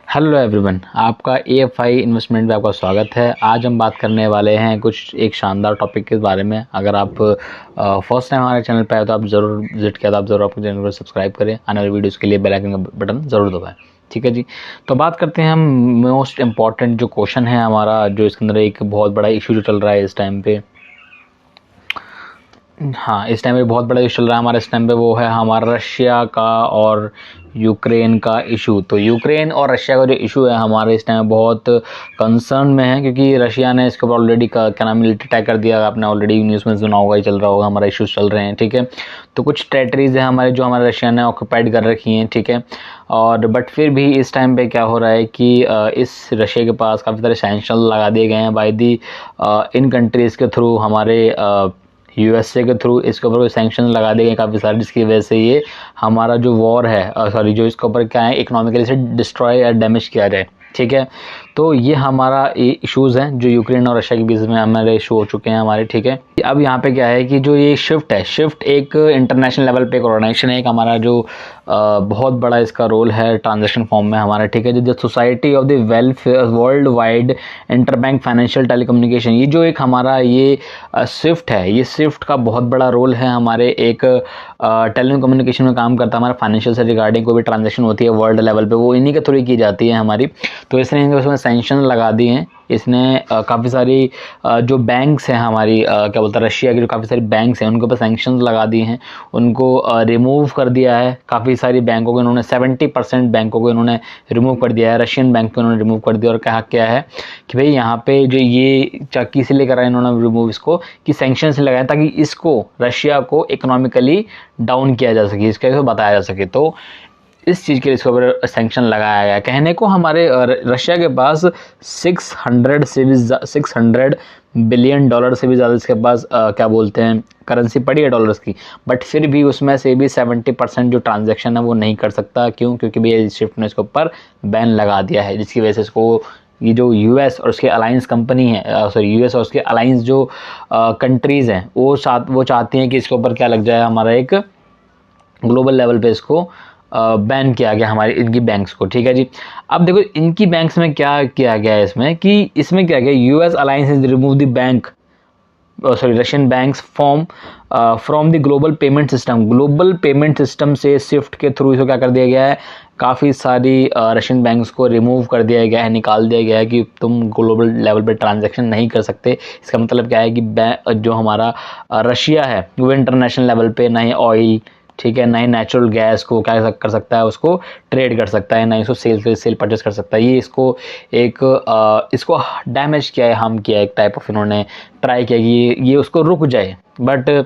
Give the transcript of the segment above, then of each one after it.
Hello everyone, आपका AFI investment में आपका स्वागत है। आज हम बात करने वाले हैं कुछ एक शानदार टॉपिक के बारे में। अगर आप फर्स्ट टाइम हमारे चैनल पे आए तो आप ज़रूर विजिट किया, तो आप ज़रूर अपने चैनल को सब्सक्राइब करें। आने वाली वीडियोस के लिए बेल आइकन का बटन ज़रूर दबाएं। ठीक है जी। तो बात करते हैं हम मोस्ट इम्पॉर्टेंट जो क्वेश्चन है हमारा, जो इसके अंदर एक बहुत बड़ा इशू जो चल रहा है इस टाइम पे। हाँ, इस टाइम पे बहुत बड़ा इशू चल रहा है हमारा इस टाइम पे, वो है हमारा रशिया का और यूक्रेन का इशू। तो यूक्रेन और रशिया का जो इशू है हमारे इस टाइम बहुत कंसर्न में है, क्योंकि रशिया ने इसके ऊपर ऑलरेडी क्या नाम मिलिट्री अटैक कर दिया। आपने ऑलरेडी न्यूज़ में सुना होगा, ही चल रहा होगा, हमारा इश्यूज चल रहे हैं। ठीक है, तो कुछ टेरिटरीज है हमारे जो हमारे रशिया ने ऑक्यूपाइड कर रखी हैं। ठीक है, और बट फिर भी इस टाइम पे क्या हो रहा है कि इस रशिया के पास काफ़ी सारे सैंक्शन लगा दिए गए हैं बाय दी इन कंट्रीज़ के थ्रू, हमारे यूएसए के थ्रू इसके ऊपर कोई सैंक्शन लगा दिए गए काफ़ी सारे, जिसकी वजह से ये हमारा जो वॉर है जो इसके ऊपर क्या है इकोनॉमिकली से डिस्ट्रॉय या डैमेज किया जाए। ठीक है, तो ये हमारा इश्यूज़ हैं जो यूक्रेन और रशिया के बीच में हमारे इशू हो चुके हैं हमारे। ठीक है, अब यहाँ पे क्या है कि जो ये शिफ्ट एक इंटरनेशनल लेवल पे एक ऑर्गेनाइजेशन है, एक हमारा जो बहुत बड़ा इसका रोल है ट्रांजैक्शन फॉर्म में हमारा। ठीक है, जो society of the welfare world wide interbank financial telecommunication, ये जो एक हमारा ये स्विफ्ट है, ये स्विफ्ट का बहुत बड़ा रोल है हमारे एक टेलीकम्युनिकेशन में काम करता है। हमारा फाइनेंशियल से रिगार्डिंग कोई भी ट्रांजैक्शन होती है वर्ल्ड लेवल पे, वो इन्हीं के थ्रू की जाती है हमारी। तो इसने उसमें सैंक्शन लगा दिए हैं। इसने काफ़ी सारी जो बैंक्स हैं हमारी क्या बोलते हैं रशिया की, जो काफ़ी सारी बैंक्स हैं उनके ऊपर सैंक्शन लगा दिए हैं, उनको रिमूव कर दिया है। काफ़ी सारी बैंकों को इन्होंने 70% बैंकों को इन्होंने रिमूव कर दिया है, रशियन बैंक को इन्होंने रिमूव कर दिया। और कहा क्या है कि भाई यहाँ पे जो ये चक्की से लेकर आए इन्होंने रिमूव इसको, कि सैंक्शन से लगाया ताकि इसको रशिया को इकोनॉमिकली डाउन किया जा सके, इसका बताया जा सके। तो इस चीज़ के लिए इसके ऊपर सैंक्शन लगाया गया। कहने को हमारे रशिया के पास 600 बिलियन डॉलर से भी ज़्यादा इसके पास क्या बोलते हैं करेंसी पड़ी है डॉलर्स की, बट फिर भी उसमें से भी 70% जो ट्रांजैक्शन है वो नहीं कर सकता। क्यों? क्योंकि भैया शिफ्ट ने इसके ऊपर बैन लगा दिया है, जिसकी वजह से इसको ये जो यूएस और उसके अलायंस कंपनी है यूएस और उसके अलायंस जो कंट्रीज़ हैं वो चाहती हैं कि इसके ऊपर क्या लग जाए, हमारा एक ग्लोबल लेवल पे इसको बैन किया गया हमारी इनकी बैंक्स को। ठीक है जी, अब देखो इनकी बैंक्स में क्या किया गया है इसमें क्या गया, US alliance is remove the bank Russian banks from the global payment system. Global payment system से स्विफ्ट के थ्रू इसको क्या कर दिया गया है, काफ़ी सारी रशियन बैंक्स को रिमूव कर दिया गया है, निकाल दिया गया है कि तुम ग्लोबल लेवल पे ट्रांजैक्शन नहीं कर सकते। इसका मतलब क्या है कि जो हमारा रशिया है वो इंटरनेशनल लेवल पे ना ही ऑयल, ठीक है, ना ही नेचुरल गैस को क्या कर सकता है, उसको ट्रेड कर सकता है, ना ही इसको सेल परचेस कर सकता है। ये इसको डैमेज किया है, हार्म किया है, एक टाइप ऑफ इन्होंने ट्राई किया कि ये उसको रुक जाए। बट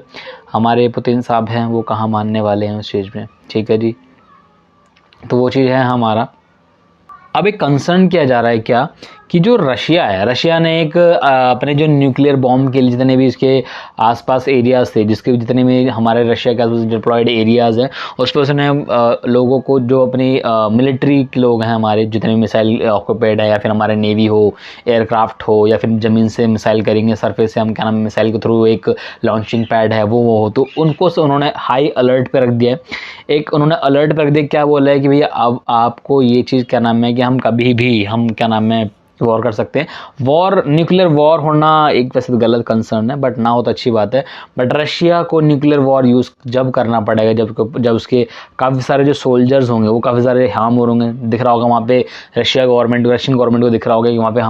हमारे पुतिन साहब हैं वो कहाँ मानने वाले हैं उस चीज़ में। ठीक है जी, तो वो चीज़ है हमारा। अब एक कंसर्न किया जा रहा है क्या कि जो रशिया ने एक अपने जो न्यूक्लियर बॉम्ब के लिए जितने भी इसके आसपास एरियाज़ थे, जिसके जितने भी हमारे रशिया के आसपास डिप्लॉयड एरियाज़ हैं, उस पर उसने लोगों को जो अपनी मिलिट्री के लोग हैं हमारे, जितने भी मिसाइल ऑक्यूपाइड है, या फिर हमारे नेवी हो, एयरक्राफ्ट हो, या फिर ज़मीन से मिसाइल करेंगे, सरफेस से हम क्या नाम मिसाइल के थ्रू एक लॉन्चिंग पैड है वो हो, तो उनको से उन्होंने हाई अलर्ट पर रख दिया है। उन्होंने अलर्ट पर रख दिया, क्या बोला है कि भैया अब आपको ये चीज़ क्या नाम है कि हम कभी भी हम क्या नाम है वॉर कर सकते हैं। न्यूक्लियर वॉर होना एक वैसे तो गलत कंसर्न है, बट ना हो तो अच्छी बात है। बट रशिया को न्यूक्लियर वॉर यूज़ जब करना पड़ेगा जब उसके काफ़ी सारे जो सोल्जर्स होंगे वो काफ़ी सारे हार्म हो होंगे। दिख रहा होगा वहाँ पे रशियन गवर्नमेंट को दिख रहा होगा कि वहाँ पे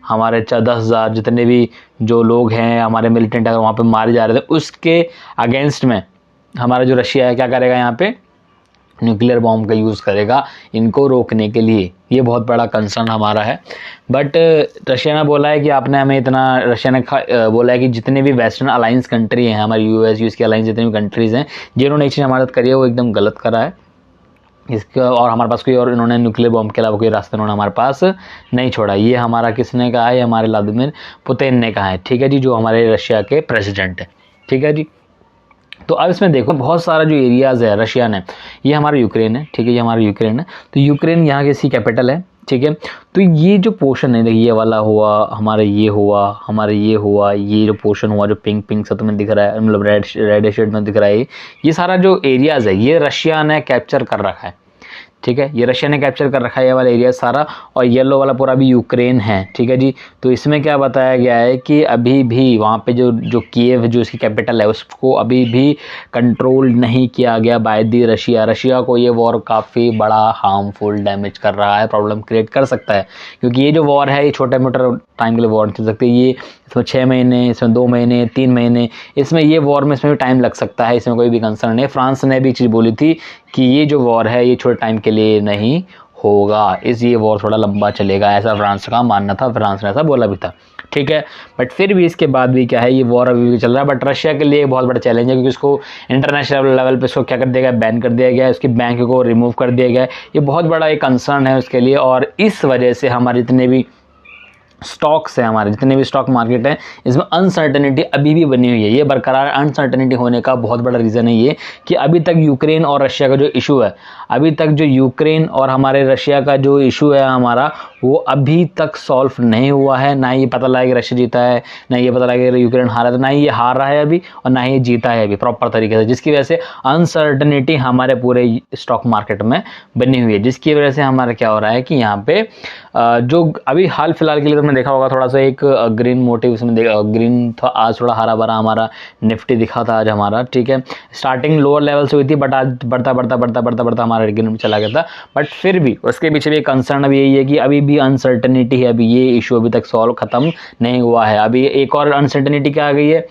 हमारे 10,000 जितने भी जो लोग हैं हमारे मिलिटेंट अगर वहाँ पे मारे जा रहे थे, उसके अगेंस्ट में हमारा जो रशिया है क्या करेगा, यहाँ पे न्यूक्लियर बॉम्ब का यूज़ करेगा इनको रोकने के लिए। ये बहुत बड़ा कंसर्न हमारा है। बट रशिया ने बोला है कि रशिया ने बोला है कि जितने भी वेस्टर्न अलायंस कंट्री हैं हमारी यूएस के अलायंस जितनी भी कंट्रीज़ हैं, जिन्होंने एक चीज़ हमारे साथ करी है वो एकदम गलत करा है इसका, और हमारे पास कोई और इन्होंने न्यूक्लियर बॉम्ब के अलावा कोई रास्ता इन्होंने हमारे पास नहीं छोड़ा। ये हमारा किसने कहा है, हमारे व्लादिमीर पुतिन ने कहा है। ठीक है जी, जो हमारे रशिया के प्रेसिडेंट है। ठीक है जी, तो अब इसमें देखो बहुत सारा जो एरियाज़ है रशिया ने, ये हमारा यूक्रेन है। ठीक है, ये हमारा यूक्रेन है, तो यूक्रेन यहाँ की इसकी कैपिटल है। ठीक है, तो ये जो पोर्शन है, देखिए ये वाला हुआ हमारा, ये हुआ ये जो पोर्शन हुआ जो पिंक सा तुम्हें दिख रहा है, मतलब रेड शेड में दिख रहा है, ये सारा जो एरियाज़ है ये रशिया ने कैप्चर कर रखा है। ठीक है, ये रशिया ने कैप्चर कर रखा है ये वाला एरिया सारा, और येलो वाला पूरा भी यूक्रेन है। ठीक है जी, तो इसमें क्या बताया गया है कि अभी भी वहाँ पे जो कीव जो इसकी कैपिटल है उसको अभी भी कंट्रोल नहीं किया गया बाय दी रशिया। रशिया को ये वॉर काफ़ी बड़ा हार्मफुल डैमेज कर रहा है, प्रॉब्लम क्रिएट कर सकता है, क्योंकि ये जो वॉर है ये छोटे मोटे टाइम के लिए वॉर नहीं चल सकती, ये इसमें 6 महीने, इसमें 2 महीने, 3 महीने, इसमें ये वॉर में इसमें भी टाइम लग सकता है, इसमें कोई भी कंसर्न नहीं है। फ्रांस ने भी चीज़ बोली थी कि ये जो वॉर है ये छोटे टाइम के लिए नहीं होगा, ये वॉर थोड़ा लंबा चलेगा, ऐसा फ्रांस का मानना था, फ्रांस ने ऐसा बोला भी था। ठीक है, बट फिर भी इसके बाद भी क्या है, ये वॉर अभी भी चल रहा है, बट रशिया के लिए एक बहुत बड़ा चैलेंज है, क्योंकि उसको इंटरनेशनल लेवल पे इसको क्या कर दिया गया, बैन कर दिया गया है, उसकी बैंक को रिमूव कर दिया गया है। ये बहुत बड़ा एक कंसर्न है उसके लिए, और इस वजह से हमारे जितने भी स्टॉक्स है, हमारे जितने भी स्टॉक मार्केट है, इसमें अनसर्टेनिटी अभी भी बनी हुई है। ये बरकरार अनसर्टेनिटी होने का बहुत बड़ा रीज़न है ये कि अभी तक यूक्रेन और रशिया का जो इशू है, अभी तक जो यूक्रेन और हमारे रशिया का जो इशू है हमारा, वो अभी तक सॉल्व नहीं हुआ है। ना ये पता लगा कि रशिया जीता है, ना ये पता लगा कि यूक्रेन हारा है, ना ही ये हार रहा है अभी, और ना ही ये जीता है अभी प्रॉपर तरीके से, जिसकी वजह से अनसर्टेनिटी हमारे पूरे स्टॉक मार्केट में बनी हुई है, जिसकी वजह से हमारा क्या हो रहा है कि यहाँ पे जो अभी हाल फिलहाल के लिए तुमने देखा होगा थोड़ा सा एक ग्रीन मोटिव इसमें ग्रीन था, आज थोड़ा हरा भरा हमारा निफ्टी दिखा था आज हमारा। ठीक है, स्टार्टिंग लोअर लेवल से हुई थी, बट आज बढ़ता बढ़ता बढ़ता बढ़ता बढ़ता हमारा ग्रीन में चला गया था। बट फिर भी उसके पीछे भी कंसर्न अभी यही है कि अभी भी अनसर्टेनिटी है, अभी ये इशू अभी तक सॉल्व खत्म नहीं हुआ है। अभी एक और अनसर्टेनिटी क्या आ गई है,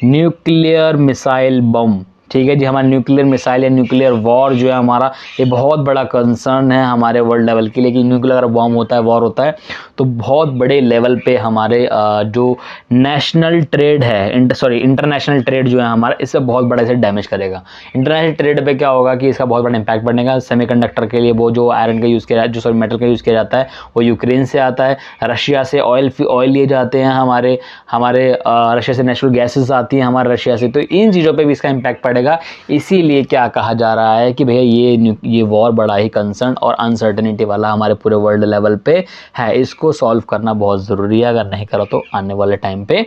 न्यूक्लियर मिसाइल बम। ठीक है जी, हमारा न्यूक्लियर मिसाइल या न्यूक्लियर वॉर जो है हमारा, ये बहुत बड़ा कंसर्न है हमारे वर्ल्ड लेवल के लिए, कि न्यूक्लियर अगर बॉम्ब होता है, वॉर होता है, तो बहुत बड़े लेवल पे हमारे जो नेशनल ट्रेड है, इंटरनेशनल ट्रेड जो है हमारा, इससे बहुत बड़ा इसे डैमेज करेगा। इंटरनेशनल ट्रेड पे क्या होगा कि इसका बहुत बड़ा इंपैक्ट पड़ेगा। सेमीकंडक्टर के लिए वो जो आयरन का यूज़ किया जो मेटल का यूज़ किया जाता है, वो यूक्रेन से आता है। रशिया से ऑयल लिए जाते हैं हमारे रशिया से नेचुरल गैसेस आती हैं हमारे रशिया से, तो इन चीज़ों पर भी इसका इम्पैक्ट पड़ेगा। इसीलिए क्या कहा जा रहा है कि भैया ये वॉर बड़ा ही कंसर्न और अनसर्टेनिटी वाला हमारे पूरे वर्ल्ड लेवल पे है, इसको सॉल्व करना बहुत ज़रूरी है। अगर नहीं करो तो आने वाले टाइम पे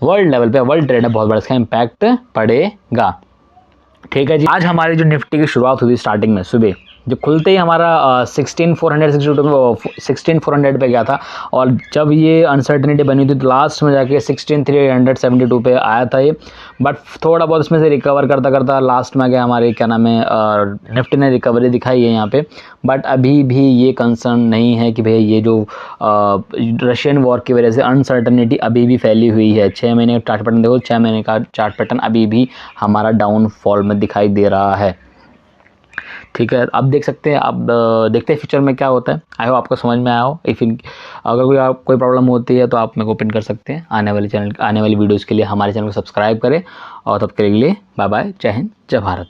वर्ल्ड लेवल पे वर्ल्ड ट्रेड में बहुत बड़ा इसका इम्पैक्ट पड़ेगा। ठीक है जी, आज हमारी जो निफ्टी की शुरुआत हुई स्टार्टिंग में सुबह जो खुलते ही हमारा 16,400 पे गया था, और जब ये अनसर्टेनिटी बनी थी तो लास्ट में जाके 16,372 पे आया था ये, बट थोड़ा बहुत इसमें से रिकवर करता करता लास्ट में गया हमारे क्या नाम है निफ्टी ने रिकवरी दिखाई है यहाँ पे। बट अभी भी ये कंसर्न नहीं है कि भैया ये जो रशियन वॉर की वजह से अनसर्टेनिटी अभी भी फैली हुई है। 6 महीने का चार्ट पैटर्न देखो, 6 महीने का चार्ट पैटर्न अभी भी हमारा डाउनफॉल में दिखाई दे रहा है। ठीक है, अब देख सकते हैं, अब देखते हैं फ्यूचर में क्या होता है। आई होप आपको समझ में आया हो। अगर कोई प्रॉब्लम होती है तो आप मेरे को पिन कर सकते हैं। आने वाली वीडियोज़ के लिए हमारे चैनल को सब्सक्राइब करें, और तब के लिए बाय बाय, जय हिंद, जय भारत।